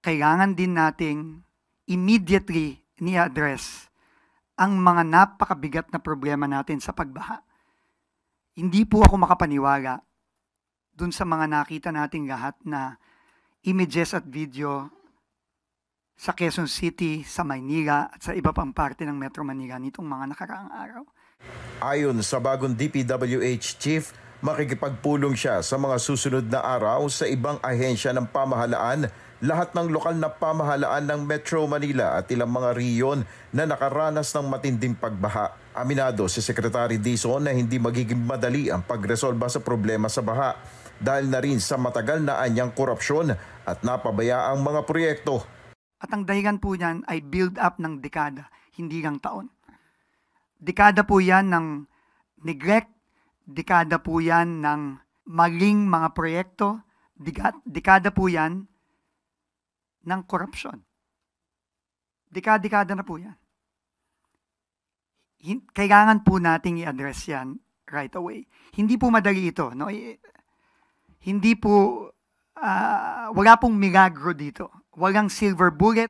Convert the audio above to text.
kailangan din nating immediately ni-address ang mga napakabigat na problema natin sa pagbaha. Hindi po ako makapaniwala dun sa mga nakita nating lahat na images at video sa Quezon City, sa Maynila at sa iba pang parte ng Metro Manila nitong mga nakaraang araw. Ayon sa bagong DPWH chief, makikipagpulong siya sa mga susunod na araw sa ibang ahensya ng pamahalaan, lahat ng lokal na pamahalaan ng Metro Manila at ilang mga riyon na nakaranas ng matinding pagbaha. Aminado si Secretary Dizon na hindi magiging madali ang pagresolba sa problema sa baha dahil na rin sa matagal na anyang korupsyon at napabayaang mga proyekto. At ang dahilan po niyan ay build up ng dekada, hindi lang taon. Dekada po yan ng neglect, dekada po yan ng maling mga proyekto, dekada po yan ng korupsyon. Dekada na po yan. Kailangan po nating i-address yan right away. Hindi po madali ito. No? Hindi po, wala pong milagro dito. Walang silver bullet.